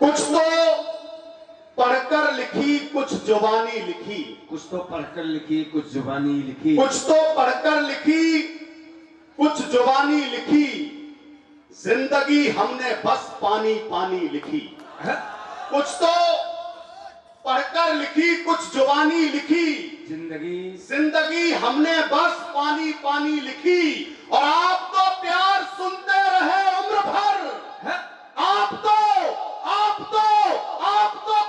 कुछ तो पढ़कर लिखी, कुछ जुबानी लिखी। कुछ तो पढ़कर लिखी, कुछ जुबानी लिखी। कुछ तो पढ़कर लिखी, कुछ जुबानी लिखी। जिंदगी हमने बस पानी पानी लिखी। कुछ तो पढ़कर लिखी, कुछ जुबानी लिखी। जिंदगी हमने बस पानी पानी लिखी। और आप तो प्यार सुनते रहे उम्र भर। आप तो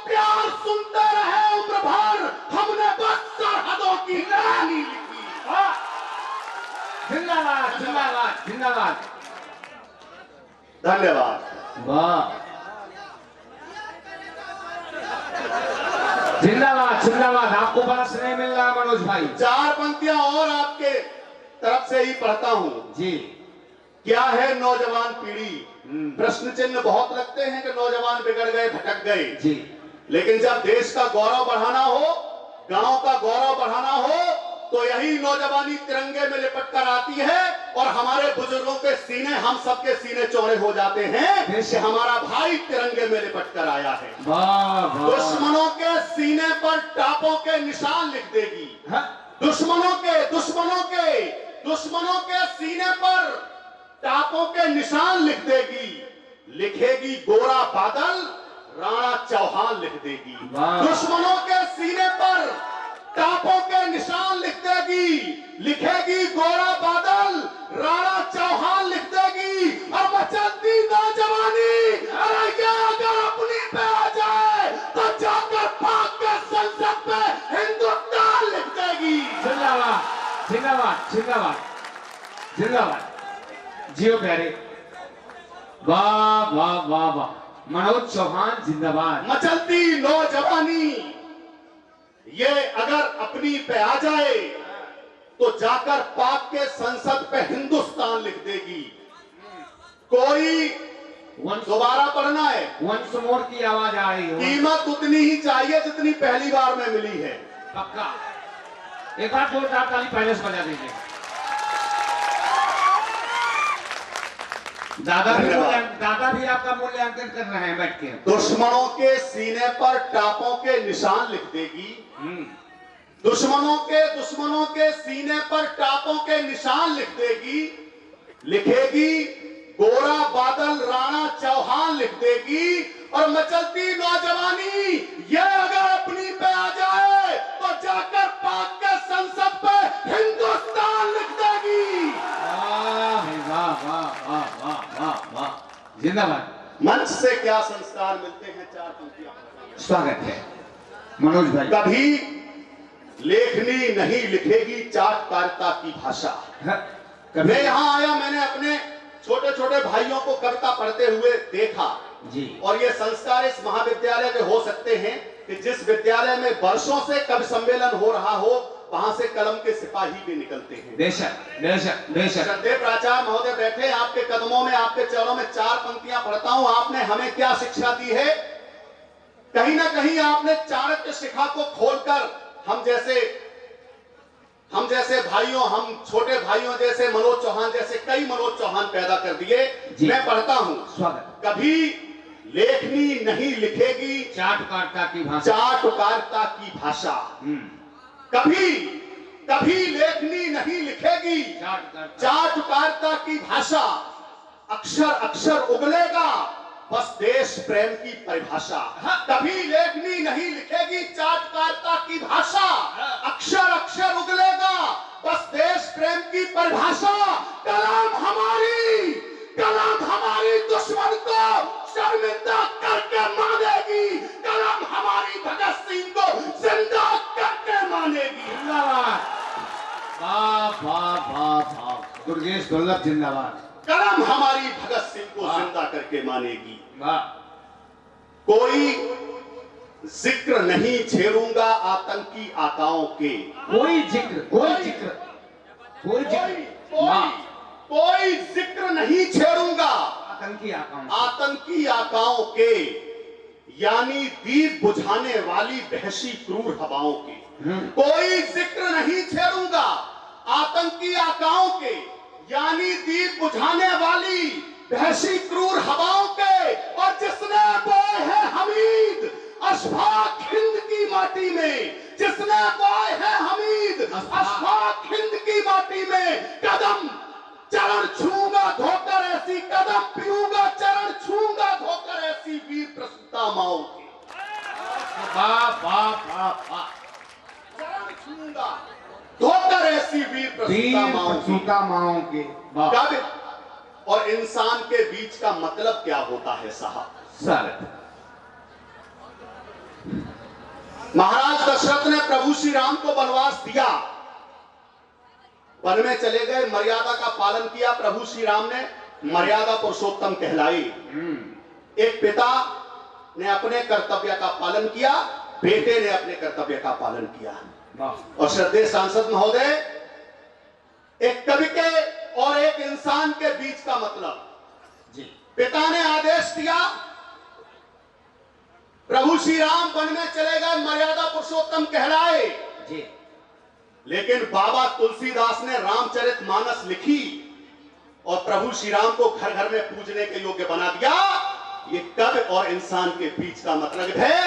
प्यार सुनते रहे उम्र भर। हमने बस सरहदों की कहानी लिखी। जिंदाबाद जिंदाबाद जिंदाबाद। धन्यवाद। वाह, जिंदाबाद जिंदाबाद। आपको बड़ा स्नेह मिल रहा है मनोज भाई। 4 पंक्तियां और आपके तरफ से ही पढ़ता हूं जी। क्या है नौजवान पीढ़ी? प्रश्न चिन्ह बहुत लगते हैं कि नौजवान बिगड़ गए, भटक गए जी। लेकिन जब देश का गौरव बढ़ाना हो, गांव का गौरव बढ़ाना हो, तो यही नौजवानी तिरंगे में लिपट कर आती है। और हमारे बुजुर्गों के सीने, हम सबके सीने चौड़े हो जाते हैं कि हमारा भाई तिरंगे में लिपट कर आया है। दुश्मनों के सीने पर टापों के निशान लिख देगी। दुश्मनों के सीने पर टापों के निशान लिख देगी। लिखेगी गोरा बादल, राणा चौहान लिख देगी। दुश्मनों के सीने पर टापों के निशान लिख देगी। लिखेगी गोरा बादल, राणा चौहान लिख देगी। और मचलती नौजवानी अगर अपनी पे आ जाए तो जाकर पाक के संसद पे हिंदुस्तान लिख देगी। जिंदाबाद जिंदाबाद जिंदाबाद जिंदाबाद। जियो प्यारे। वाह वाह वाह वाह। मनोज चौहान जिंदाबाद। मचलती नौजवानी ये अगर अपनी पे आ जाए तो जाकर पाक के संसद पे हिंदुस्तान लिख देगी। कोई दोबारा पढ़ना है। वंस मोर की आवाज आ रही है। कीमत उतनी ही चाहिए जितनी पहली बार में मिली है। पक्का। एक बार जोरदार ताली पहले से बजा दीजिए। दादा भी आपका मूल्यांकन कर रहे हैं बैठ के। दुश्मनों के सीने पर टापों के निशान लिख देगी। दुश्मनों के सीने पर टापों के निशान लिख देगी। लिखेगी गोरा बादल, राणा चौहान लिख देगी। और मचलती नौजवानी ये अगर अपनी पे आ जाए तो जाकर पाक के संसद पे हिंदुस्तान लिख देगी। वाह वाह वाह वाह वाह वाह। जिंदाबाद। मंच से क्या संस्कार मिलते हैं। 4 पंक्तियां। स्वागत है मनोज भाई। कभी लेखनी नहीं लिखेगी चाटकारिता की भाषा। मैं यहां आया, मैंने अपने छोटे छोटे भाइयों को कविता पढ़ते हुए देखा जी। और ये संस्कार इस महाविद्यालय के हो सकते हैं कि जिस विद्यालय में वर्षों से कवि सम्मेलन हो रहा हो, वहां से कलम के सिपाही भी निकलते हैं। बेशक बेशक बेशक। श्रद्धेय प्राचार्य महोदय बैठे, आपके कदमों में, आपके चरणों में 4 पंक्तियां पढ़ता हूं। आपने हमें क्या शिक्षा दी है? कहीं ना कहीं आपने चाणक्य शिखा को खोलकर हम जैसे भाइयों, हम छोटे भाइयों जैसे मनोज चौहान जैसे कई मनोज चौहान पैदा कर दिए। मैं पढ़ता हूं। स्वागत। कभी लेखनी नहीं लिखेगी चाटुकारिता की भाषा। चाटुकारिता की भाषा। कभी लेखनी नहीं लिखेगी चाटुकारिता की भाषा। अक्षर अक्षर उगलेगा बस देश प्रेम की परिभाषा। कभी लेखनी नहीं लिखेगी चाटुकारिता की भाषा। अक्षर अक्षर उगलेगा बस देश प्रेम की परिभाषा। कलम हमारी दुश्मन को शर्मिंदा करके मानेगी। कलम हमारी भगत सिंह को जिंदा करके मानेगी। जिंदाबाद। वाह वाह वाह वाह। दुर्गेश दुर्लभ जिंदाबाद। कलम हमारी भगत सिंह को जिंदा करके मानेगी। वाह। कोई जिक्र नहीं छेड़ूंगा आतंकी आकाओं के। कोई जिक्र कोई जिक्र नहीं छेड़ूंगा आतंकी आकाओं के, यानी दीप बुझाने वाली बहसी क्रूर हवाओं के। कोई जिक्र नहीं छेड़ूंगा आतंकी आकाओं के, यानी दीप बुझाने वाली बहसी क्रूर हवाओं के। और जिसने बोए हैं धरती में, जिसने बोए है हमीद अशफाक हिंद की माटी में, कदम चरण छूंगा धोकर ऐसी, कदम पीऊंगा चरण छूंगा धोकर ऐसी वीर प्रसूता माओ की। वाह वाह वाह वाह। चरण छूंगा धोकर ऐसी वीर प्रसूता माओ के। कब और इंसान के बीच का मतलब क्या होता है साहब? सर महाराज दशरथ ने प्रभु श्री राम को वनवास दिया, वन में चले गए, मर्यादा का पालन किया। प्रभु श्री राम ने मर्यादा पुरुषोत्तम कहलाई। एक पिता ने अपने कर्तव्य का पालन किया, बेटे ने अपने कर्तव्य का पालन किया। और श्रद्धेय सांसद महोदय, एक कवि के और एक इंसान के बीच का मतलब जी। पिता ने आदेश दिया, प्रभु श्री राम वन में चले गए, मर्यादा पुरुषोत्तम कहलाए जी। लेकिन बाबा तुलसीदास ने रामचरितमानस लिखी और प्रभु श्री राम को घर घर में पूजने के योग्य बना दिया। ये कवि और इंसान के बीच का मतलब है,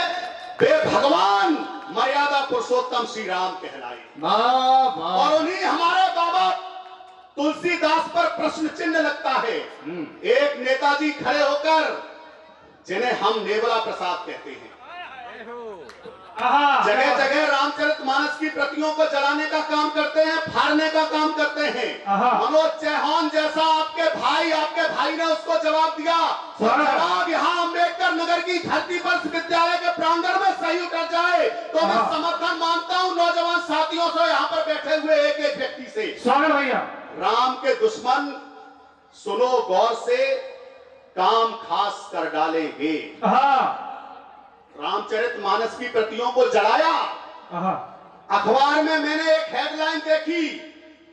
वे भगवान मर्यादा पुरुषोत्तम श्री राम कहलाए। और उन्हीं हमारे बाबा तुलसीदास पर प्रश्न चिन्ह लगता है। एक नेताजी खड़े होकर, जिन्हें हम नेवला प्रसाद कहते हैं, जगह जगह रामचरितमानस की प्रतियों को जलाने का काम करते हैं, फाड़ने का काम करते हैं। मनोज चौहान जैसा आपके भाई ने उसको जवाब दिया। जवाब यहाँ अम्बेडकर नगर की धरती पर विद्यालय के प्रांगण में सही उतर जाए तो मैं समर्थन मांगता हूँ नौजवान साथियों से, यहाँ पर बैठे हुए एक एक व्यक्ति से। स्वागत भैया। राम के दुश्मन सुनो गौर से, काम खास कर डालेंगे। रामचरितमानस की प्रतियों को जलाया। अखबार में मैंने एक हेडलाइन देखी,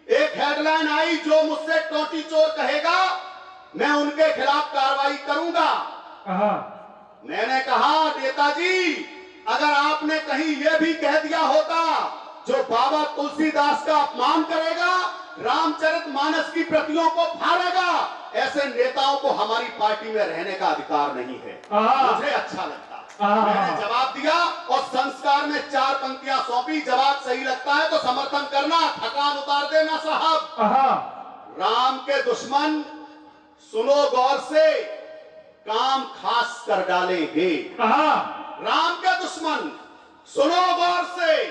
एक हेडलाइन आई, जो मुझसे टोटी चोर कहेगा मैं उनके खिलाफ कार्रवाई करूंगा। मैंने कहा नेताजी, अगर आपने कहीं यह भी कह दिया होता जो बाबा तुलसीदास का अपमान करेगा, रामचरितमानस की प्रतियों को फाड़ेगा, ऐसे नेताओं को हमारी पार्टी में रहने का अधिकार नहीं है। मुझे अच्छा लगता। मैंने जवाब दिया और संस्कार में 4 पंक्तियां सौंपी। जवाब सही लगता है तो समर्थन करना, थकान उतार देना साहब। राम के दुश्मन सुनो गौर से, काम खास कर डालेंगे। राम के दुश्मन सुनो गौर से,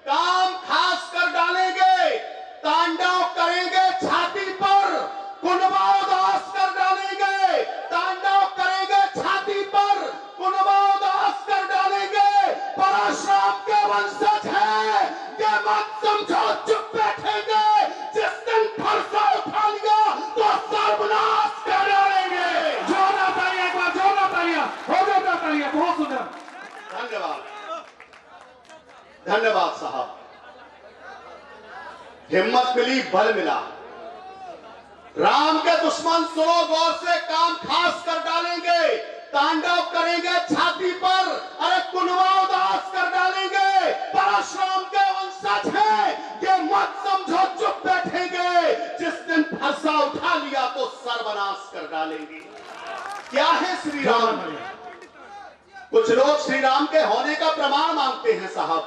काम खास कर डालेंगे। तांडव करेंगे छाती पर, कुनबा उदास कर डालेंगे। तांडव करेंगे छाती पर, कुनबा उदास कर डालेंगे। परशुराम के वंशज है, ये मत समझो चुप बैठेंगे। जिस दिन फरसा उठा लिया तो सर्वनाश कर डालेंगे। जोरदार तालियां, एक बार जोरदार तालियां, जोरदार तालियां, बहुत सुंदर। धन्यवाद, धन्यवाद साहब। हिम्मत मिली, बल मिला। राम के दुश्मन सुनो गौर से, काम खास कर डालेंगे। तांडव करेंगे छाती पर, अरे कुनवा उदास कर डालेंगे। परशुराम के वंशज हैं, ये मत समझो चुप बैठेंगे। जिस दिन फरसा उठा लिया तो सर्वनाश कर डालेंगे। क्या है श्री राम? कुछ लोग श्री राम के होने का प्रमाण मांगते हैं साहब।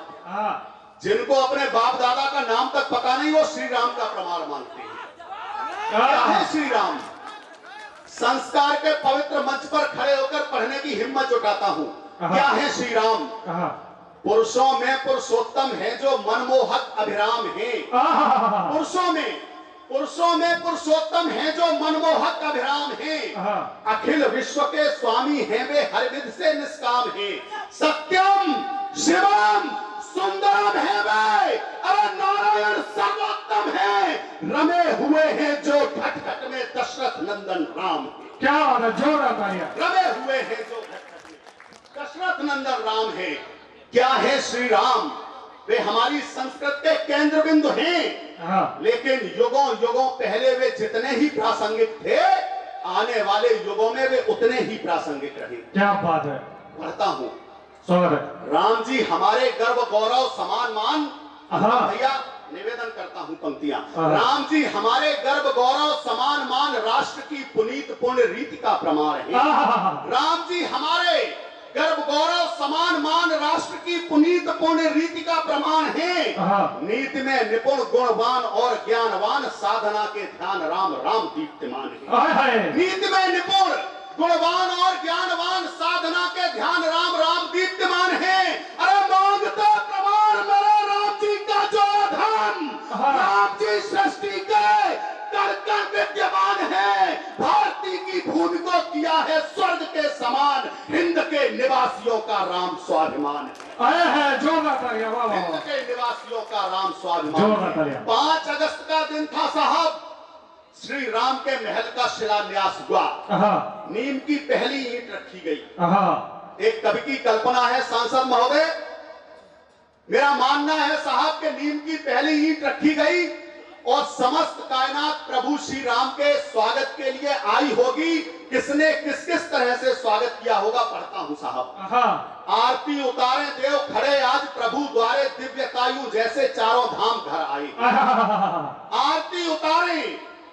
जिनको अपने बाप दादा का नाम तक पता नहीं, वो श्री राम का प्रमाण मांगते हैं। क्या है श्री राम? संस्कार के पवित्र मंच पर खड़े होकर पढ़ने की हिम्मत जुटाता हूँ। क्या है श्री राम? पुरुषों में पुरुषोत्तम है जो मनमोहक अभिराम है। पुरुषों में पुरुषोत्तम है जो मनमोहक अभिराम है। अखिल विश्व के स्वामी हैं वे, हर विध से निष्काम है। सत्यम शिवम सुंदरम है वे, अरे नारायण सर्वोत्तम है। रमे हुए हैं जो घट घट में दशरथ नंदन राम है। क्या बात है, जोरदार तालियां। रमे हुए हैं जो घट घट में दशरथ नंदन राम है। क्या है श्री राम? वे हमारी संस्कृत के केंद्र बिंदु हैं। लेकिन युगों युगों पहले वे जितने ही प्रासंगिक थे, आने वाले युगों में वे उतने ही प्रासंगिक रहे। क्या बात है। पढ़ता हूँ। स्वागत है। राम जी हमारे गर्व गौरव समान मान। भैया निवेदन करता हूँ पंक्तियां। राम जी हमारे गर्व गौरव समान मान, राष्ट्र की पुनीत पुण्य रीति का प्रमाण है। राम जी हमारे गर्व गौरव समान मान राष्ट्र की पुनीत पुण्य रीति का प्रमाण है। नीति में निपुण गुणवान और ज्ञानवान साधना के ध्यान राम राम दीप्तिमान है। नीति में निपुण गुणवान और ज्ञानवान साधना के ध्यान राम राम दीप्तिमान है। अरे मांगते प्रमाण मेरे राम जी का जो धन, राम जी सृष्टि के कर कर विद्यमान है। भारती की भूमि को किया है स्वर्ग के समान, हिंद के निवासियों का राम स्वाभिमान है। हिंद के निवासियों का राम स्वाभिमान है। 5 अगस्त का दिन था साहब, श्री राम के महल का शिलान्यास हुआ। नीम की पहली ईंट रखी गई। एक कवि की कल्पना है सांसद महोदय, मेरा मानना है साहब के नीम की पहली ईंट रखी गई और समस्त कायनात प्रभु श्री राम के स्वागत के लिए आई होगी। किसने किस किस तरह से स्वागत किया होगा पढ़ता हूं साहब। आरती उतारे देव खड़े आज प्रभु द्वारे, दिव्यतायु जैसे चारों धाम घर आए। आरती उतारे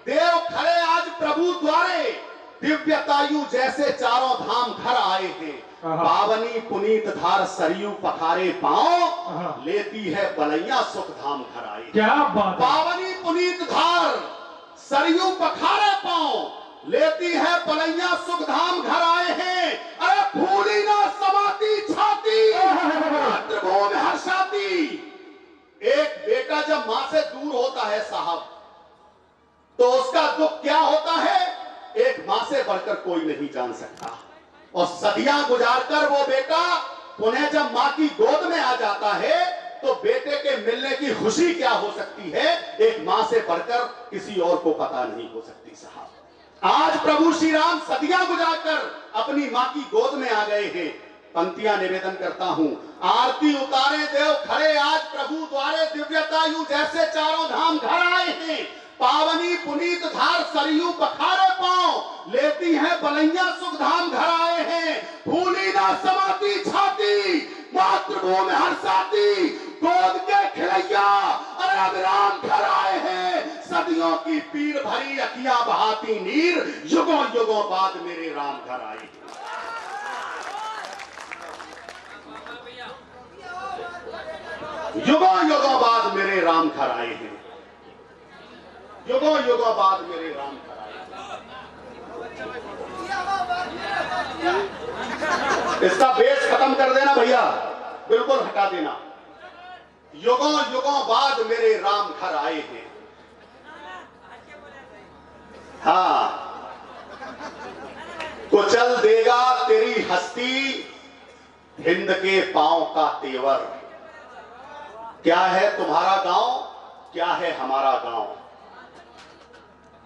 देव खड़े आज प्रभु द्वारे, दिव्यतायु जैसे चारों धाम घर आए हैं। पावनी पुनीत धार सरयू पखारे पांव, लेती है बलैया सुख धाम घर आए। क्या बात। पावनी पुनीत धार सरयू पखारे पांव, लेती है बलैया सुख धाम घर आए हैं। अरे फूली ना समाती छाती, मातृभूमि हर्षाती। एक बेटा जब मां से दूर होता है साहब तो उसका दुख क्या होता है, एक मां से बढ़कर कोई नहीं जान सकता। और सदियां गुजारकर वो बेटा पुनः जब मां की गोद में आ जाता है तो बेटे के मिलने की खुशी क्या हो सकती है, एक मां से बढ़कर किसी और को पता नहीं हो सकती साहब। आज प्रभु श्री राम सदियां गुजारकर अपनी मां की गोद में आ गए हैं। पंक्तियां निवेदन करता हूं। आरती उतारे देव खड़े आज प्रभु द्वारे, दिव्यतायु जैसे चारों धाम घर आए हैं। पावनी पुनीत धार सरयू पखारे पांव, लेती है बलैया सुख धाम घर आए हैं। फूली ना समाती छाती, मातृभूमि हर्षाती, गोद के खिलैया अरे अब राम घर आए हैं। सदियों की पीर भरी अखियां बहाती नीर, युगों युगों बाद मेरे राम घर आए। युगों युगों बाद मेरे राम घर आए हैं। युगों युगों बाद मेरे राम घर आए। इसका बेस खत्म कर देना भैया, बिल्कुल हटा देना। युगों युगों बाद मेरे राम घर आए हैं। हाँ, कुचल देगा तेरी हस्ती, हिंद के पांव का तेवर। क्या है तुम्हारा गांव, क्या है हमारा गांव।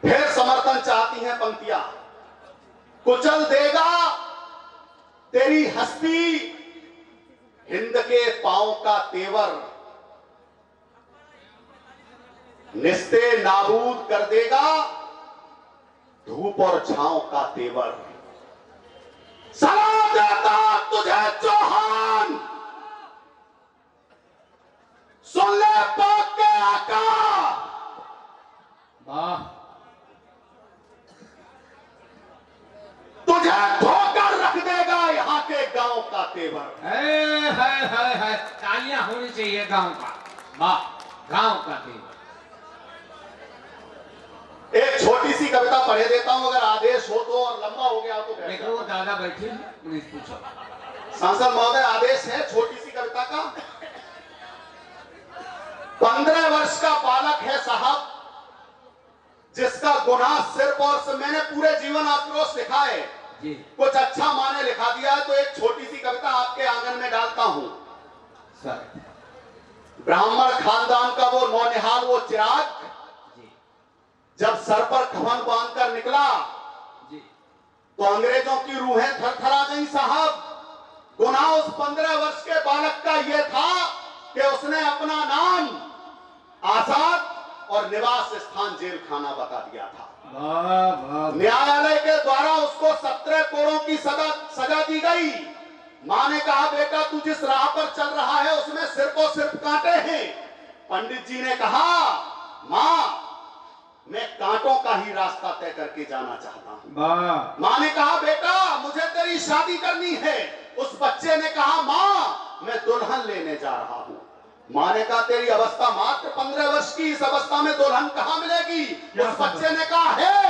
फिर समर्थन चाहती हैं पंक्तियां। कुचल देगा तेरी हस्ती, हिंद के पांव का तेवर। निस्ते नाबूद कर देगा धूप और छांव का तेवर। सलाम देता तुझे चौहान, सुन ले पाक के आका। वाह। तुझे धोकर रख देगा यहाँ के गांव का तेवर। है तालियां होनी चाहिए गांव का। वाह, गांव का तेवर। एक छोटी सी कविता पढ़े देता हूं अगर आदेश हो तो, और लंबा हो गया तो देखो वो दादा बैठे प्लीज पूछो। सांसद महोदय आदेश है छोटी सी कविता का। 15 वर्ष का बालक है साहब, जिसका गुनाह सिर्फ और मैंने पूरे जीवन आक्रोश लिखा है जी। कुछ अच्छा माने लिखा दिया है, तो एक छोटी सी कविता आपके आंगन में डालता हूं। सर ब्राह्मण खानदान का वो नौनिहाल वो चिराग, जब सर पर कफन बांधकर निकला जी, तो अंग्रेजों की रूहें थरथरा गई साहब। गुनाह उस 15 वर्ष के बालक का यह था कि उसने अपना नाम आजाद और निवास स्थान जेल खाना बता दिया था। न्यायालय के द्वारा उसको 17 कोड़ों की सजा दी गई। मां ने कहा बेटा तू जिस राह पर चल रहा है उसमें सिर्फ और सिर्फ कांटे हैं। पंडित जी ने कहा मां मैं कांटों का ही रास्ता तय करके जाना चाहता हूं। मां ने कहा बेटा मुझे तेरी शादी करनी है। उस उस बच्चे ने कहा मां मैं दुल्हन लेने जा रहा हूं। मां ने कहा तेरी अवस्था मात्र 15 वर्ष की, इस अवस्था में दुल्हन कहां मिलेगी? उस बच्चे ने कहा है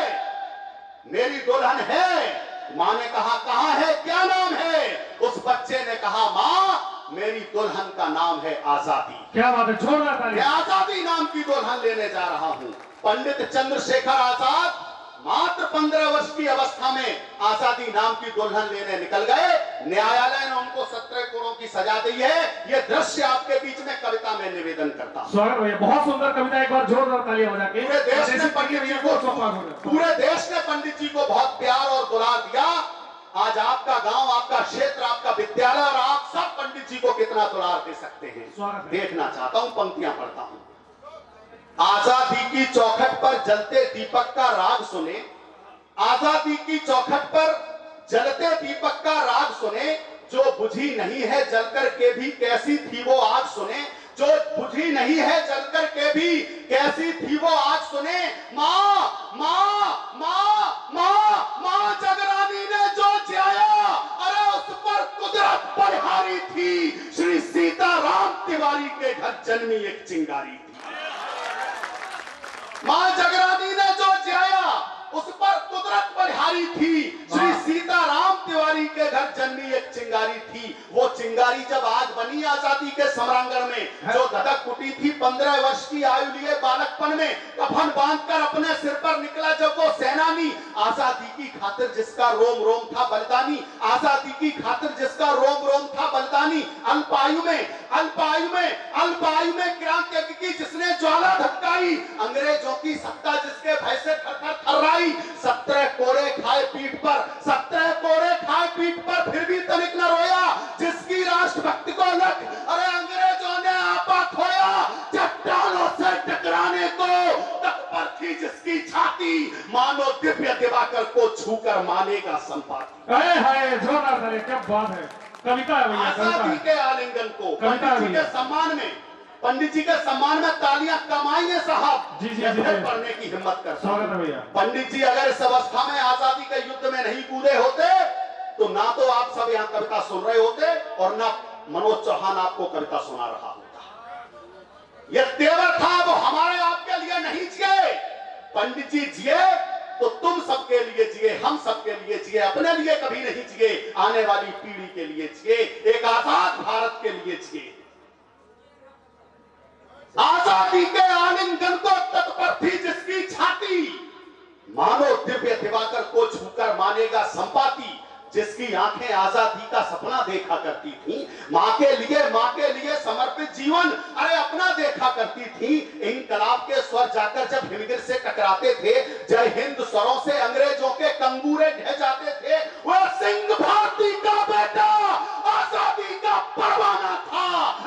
मेरी दुल्हन है। मां ने कहा कहां है, क्या नाम है? उस बच्चे ने कहा मां मेरी दुल्हन का नाम है आजादी। क्या बात है, जोरदार मैं तालियां। आजादी नाम की दुल्हन लेने जा रहा हूं। पंडित चंद्रशेखर आजाद मात्र 15 वर्ष की अवस्था में आजादी नाम की दुल्हन लेने निकल गए। न्यायालय ने उनको 17 करोड़ की सजा दी है। यह दृश्य आपके बीच में कविता में निवेदन करता हूं। स्वागत भैया, बहुत सुंदर कविता, एक बार जोरदार तालियां बजा के। पूरे देश ने पंडित जी को बहुत प्यार और दुलार दिया। आज आपका गांव, आपका क्षेत्र, आपका विद्यालय और आप सब पंडित जी को कितना दुलार दे सकते हैं देखना चाहता हूं। पंक्तियां पढ़ता हूं। आजादी की चौखट पर जलते दीपक का राग सुने, आजादी की चौखट पर जलते दीपक का राग सुने, जो बुझी नहीं है जलकर के भी कैसी थी वो आग सुने, जो बुझी नहीं है जलकर के भी कैसी थी वो आग सुने। मां मां मां मां मां जगरानी ने जो जिया, अरे उस पर कुदरत बलिहारी थी। श्री सीताराम तिवारी के घर जन्मी एक चिंगारी थी। मां जगरानी ने जो जिया उस पर कुदरत बलिहारी थी। श्री सीताराम तिवारी के घर जन्मी एक चिंगारी थी। वो चिंगारी जब आग बनी आजादी के समरांगण में, जो धधक उठी थी 15 वर्ष की आयु लिए बालकपन में, कफन बांधकर अपने सिर पर निकला जब वो सेनानी, आजादी की खातिर जिसका रोम रोम था बलिदानी, आजादी की खातिर जिसका रोम रोम था बलिदानी, अल्पायु में क्रांति की जिसने ज्वाला धक्काई, अंग्रेजों की सत्ता जिसके भय से थर-थर थर्राई, 17 कोड़े खाए पीठ पर, 17 कोड़े खाए पीठ पर फिर भी तनिक न रोया, जिसकी राष्ट्रभक्ति को लख अरे अंग्रेजों ने आपा खोया, चट्टानों से टकराने को तत्पर थी जिसकी छाती, मानो दिव्य दिवाकर को छूकर मानेगा संपाति। अरे हाय, जोरदार तालियां, क्या बात है। कविता है भैया, कविता आजादी है। के आलिंगन को कविता पंडित जी भैया। के सम्मान में, पंडित जी के सम्मान में तालियां कमाइए साहब। जी, जी, मैं जी, फिर जी। पढ़ने की हिम्मत करता स्वागत है हूं। भैया। पंडित जी अगर इस अवस्था में आजादी के युद्ध में नहीं कूदे होते तो ना तो आप सब यहाँ कविता सुन रहे होते और ना मनोज चौहान आपको कविता सुना रहा होता। यह तेवर था, वो हमारे आपके लिए नहीं जिए। पंडित जी जिए तो तुम सबके लिए जिए, हम सबके लिए जिए, अपने लिए कभी नहीं जिए, आने वाली पीढ़ी के लिए जिए, एक आजाद भारत के लिए जिए। आजादी के आलिंगन को तत्पर थी जिसकी छाती, मानो दिव्य दिवाकर को छूकर मानेगा संपाति, जिसकी आंखें आजादी का सपना देखा करती थी, मां के लिए समर्पित जीवन अरे अपना देखा करती थी। इंकलाब के स्वर जाकर जब हिमगिर से टकराते थे, जय हिंद स्वरों से अंग्रेजों के कंगूरे ढह जाते थे, वह सिंह भारती का बेटा आजादी का परवाना था।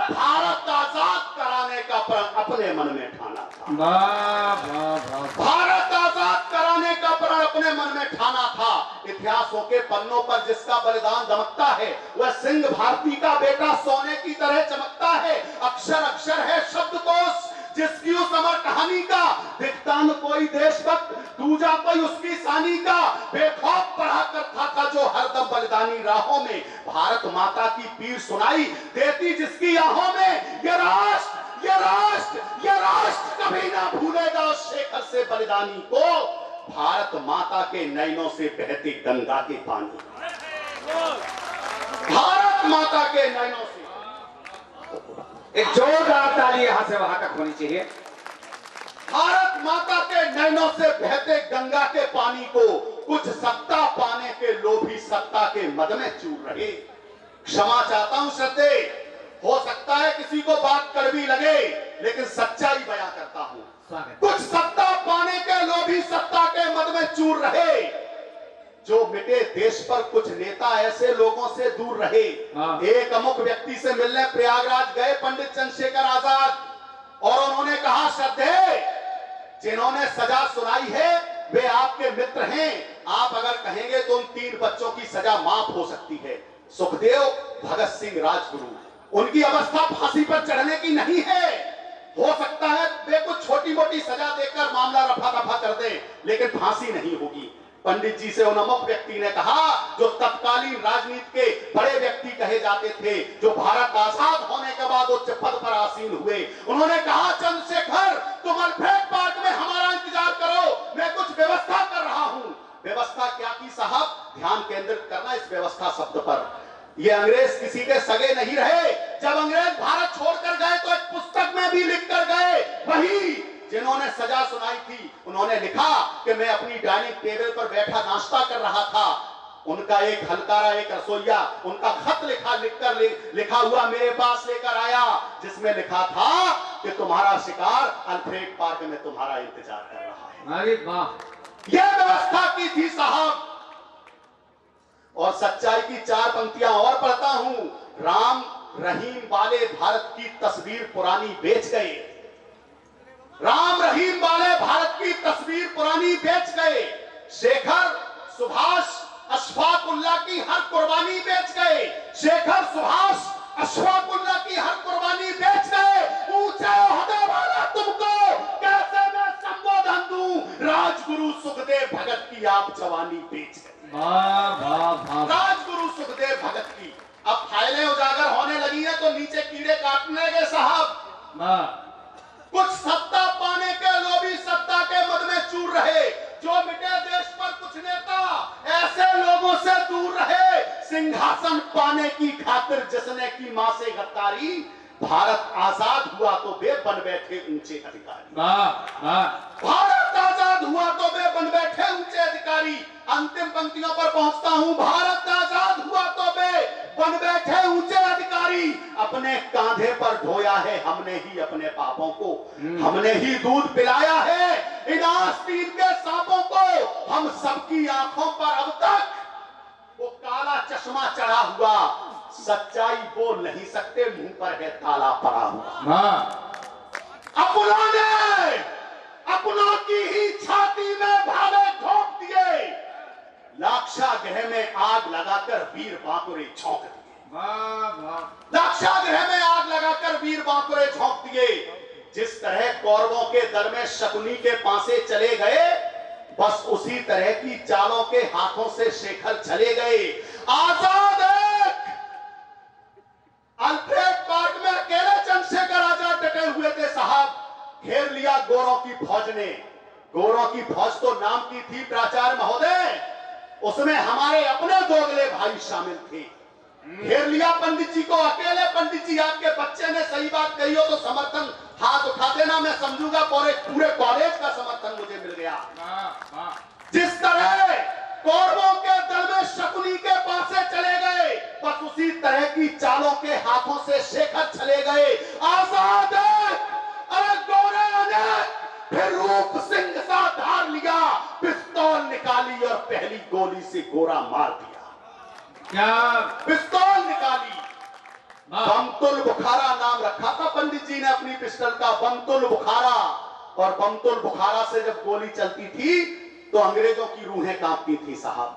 भारत आजाद कराने का प्रण अपने मन में ठाना था। भारत आजाद कराने का प्रण अपने मन में ठाना था। इतिहासों के पन्नों पर जिसका बलिदान दमकता है, वह सिंह भारती का बेटा सोने की तरह चमकता है। अक्षर अक्षर है शब्दकोश जिसकी उस अमर कहानी का, दिखता न कोई देशभक्त दूजा कोई उसकी सानी का, बेखौफ पढ़ा करता था जो हरदम बलिदानी राहों में, भारत माता की पीर सुनाई देती जिसकी आहों में। ये राष्ट्र कभी ना भूलेगा उस शेखर से बलिदानी को, भारत माता के नैनों से बहती गंगा के पानी, भारत माता के नैनों से। एक जोरदार ताली यहां से वहां तक होनी चाहिए। भारत माता के नैनों से बहते गंगा के पानी को कुछ सत्ता पाने के लोभी सत्ता के मद में चूर रहे। क्षमा चाहता हूं श्रद्धे, हो सकता है किसी को बात कड़वी लगे, लेकिन सच्चाई बयां करता हूं। कुछ सत्ता पाने के लोभी सत्ता के मद में चूर रहे, जो मिटे देश पर कुछ नेता ऐसे लोगों से दूर रहे। एक अमुक व्यक्ति से मिलने प्रयागराज गए पंडित चंद्रशेखर आजाद, और उन्होंने कहा श्रद्धे जिन्होंने सजा सुनाई है वे आपके मित्र हैं, आप अगर कहेंगे तो उन 3 बच्चों की सजा माफ हो सकती है। सुखदेव, भगत सिंह, राजगुरु, उनकी अवस्था फांसी पर चढ़ने की नहीं है। हो सकता है वे कुछ छोटी मोटी सजा देकर मामला रफा दफा कर दें, लेकिन फांसी नहीं होगी। पंडित जी से उन अमुक व्यक्ति ने कहा जो तत्कालीन राजनीति के बड़े व्यक्ति कहे जाते थे, जो भारत आजाद होने के बाद उच्च पद पर आसीन हुए, उन्होंने कहा चंद्रशेखर तुम अल्फ्रेड पार्क में हमारा इंतजार करो, मैं कुछ व्यवस्था कर रहा हूं। व्यवस्था क्या की साहब? ध्यान केंद्रित करना इस व्यवस्था शब्द पर। ये अंग्रेज किसी के सगे नहीं रहे। जब अंग्रेज भारत छोड़कर गए तो एक पुस्तक में भी लिख कर गए, वही जिन्होंने सजा सुनाई थी उन्होंने लिखा कि मैं अपनी डाइनिंग टेबल पर बैठा नाश्ता कर रहा था, उनका एक हलकारा, एक रसोइया उनका खत लिखा हुआ मेरे पास लेकर आया, जिसमें लिखा था कि तुम्हारा शिकार अल्फ्रेड पार्क में तुम्हारा इंतजार कर रहा है। अरे वाह, यह व्यवस्था की थी साहब। और सच्चाई की चार पंक्तियां और पढ़ता हूं। राम रहीम वाले भारत की तस्वीर पुरानी बेच गए, राम रहीम वाले भारत की तस्वीर पुरानी बेच गए, शेखर सुभाष अशफाकुल्ला की हर कुर्बानी बेच गए, शेखर सुभाष अशफाकुल्ला की हर कुर्बानी बेच गए। ऊंचे ओहदे वाला तुमको कैसे मैं संबोधन दूं, राजगुरु सुखदेव भगत की आप जवानी बेच गए। राजगुरु सुखदेव भगत की अब फाइलें उजागर होने लगी हैं तो नीचे कीड़े काटने के साहब। कुछ सत्ता पाने के लोभी सत्ता के मद में चूर रहे, जो मिटे देश पर कुछ नेता ऐसे लोगों से दूर रहे, सिंहासन पाने की खातिर जिसने की मां से गद्दारी, भारत आजाद हुआ तो वे बन बैठे ऊंचे अधिकारी। भारत आजाद हुआ तो वे बन बैठे ऊंचे अधिकारी। अंतिम पंक्तियों पर पहुंचता हूं। भारत आजाद हुआ तो वे बन बैठे ऊंचे अधिकारी, अपने कांधे पर ढोया है हमने ही अपने पापों को, हमने ही दूध पिलाया है इन आस्तीन के सांपों को, हम सबकी आंखों पर अब तक वो काला चश्मा चढ़ा हुआ, सच्चाई बोल नहीं सकते, मुंह पर है ताला पड़ा हुआ। अपनों की ही छाती में भाले ठोक दिए, लाक्षागृह में आग लगाकर वीर बांकुरे झोंक दिए, लाक्षागृह में आग लगाकर वीर बांकुरे झोंक दिए। जिस तरह कौरवों के दल में शकुनी के पासे चले गए, बस उसी तरह की चालों के हाथों से शेखर चले गए। आजाद अल्फ्रेड पार्क में अकेले चंद्रशेखर आजाद डटे हुए थे साहब। घेर लिया गोरों की फौज ने, गोरों की फौज तो नाम की थी प्राचार्य महोदय, उसमें हमारे अपने दोगले भाई शामिल थे। घेर लिया पंडित जी को अकेले। पंडित जी आपके बच्चे ने सही बात कही हो तो समर्थन हाथ उठा देना, मैं समझूंगा पूरे कॉलेज का समर्थन मुझे मिल गया। जिस तरह कौरवों के दल में शकुनी के पासे चले गए, बस उसी तरह की चालों के हाथों से शेखर चले गए। आजाद अरे गोरे ने फिर रूप सिंह सा धार लिया, पिस्तौल निकाली और पहली गोली से गोरा मार दिया। क्या पिस्तौल निकाली, बमतुल बुखारा नाम रखा था पंडित जी ने अपनी पिस्टल का, बमतुल बुखारा। और बमतुल बुखारा से जब गोली चलती थी तो अंग्रेजों की रूहें कांपती थी साहब।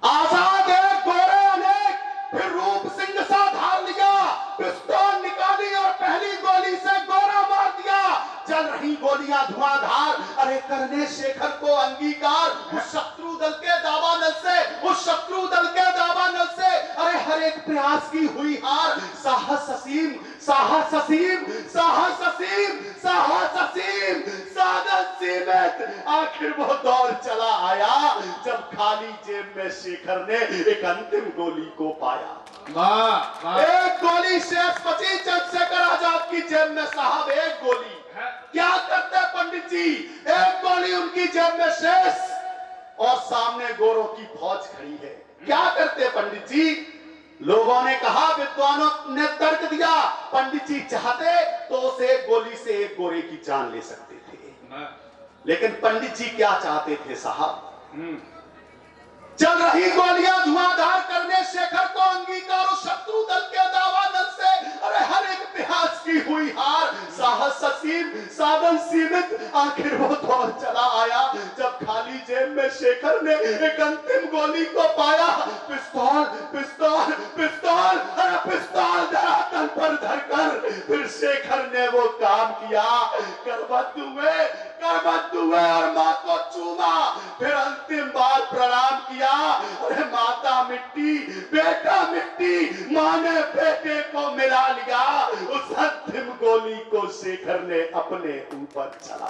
आजाद एक गोरे अनेक, फिर रूप सिंह सा धार लिया, पिस्तौल निकाली और पहली गोली से गोरा मार दिया। चल रही गोलियां धुआंधार, अरे करने शेखर को अंगीकार, उस शत्रु दल के दावानल से, उस शत्रु दल के दावानल से, अरे हर एक प्रयास की हुई हार। साहस असीम, साहस असीम, साहस असीम, साहस असीम, सादत सीमित। आखिर वो दौर चला आया जब खाली जेब में शेखर ने एक अंतिम गोली को पाया। एक गोली शेष बची चंद्रशेखर आजाद की जेब में साहब, एक गोली। क्या करते पंडित जी? एक गोली उनकी जेब में शेष और सामने गोरों की फौज खड़ी है। क्या करते पंडित जी? लोगों ने कहा, विद्वानों ने तर्क दिया, पंडित जी चाहते तो उस एक गोली से एक गोरे की जान ले सकते थे, लेकिन पंडित जी क्या चाहते थे साहब? चल रही गोलियां धुआंधार करने शेखर को अंगीकार, उस शत्रु दल के दावानल से, अरे हर एक प्रयास की हुई हार। साहस असीम, साधन सीमित। आखिर वो दौर चला आया जब खाली जेब में शेखर ने एक अंतिम गोली को पाया। पिस्तौल, पिस्तौल, पिस्तौल, अरे पिस्तौल धरातल पर धरकर फिर शेखर ने वो काम किया। करबद्ध हुए और मां को चूमा, फिर अंतिम बार प्रणाम किया। अरे माता मिट्टी, बेटा मिट्टी, गोली को शेखर ने अपने ऊपर चला।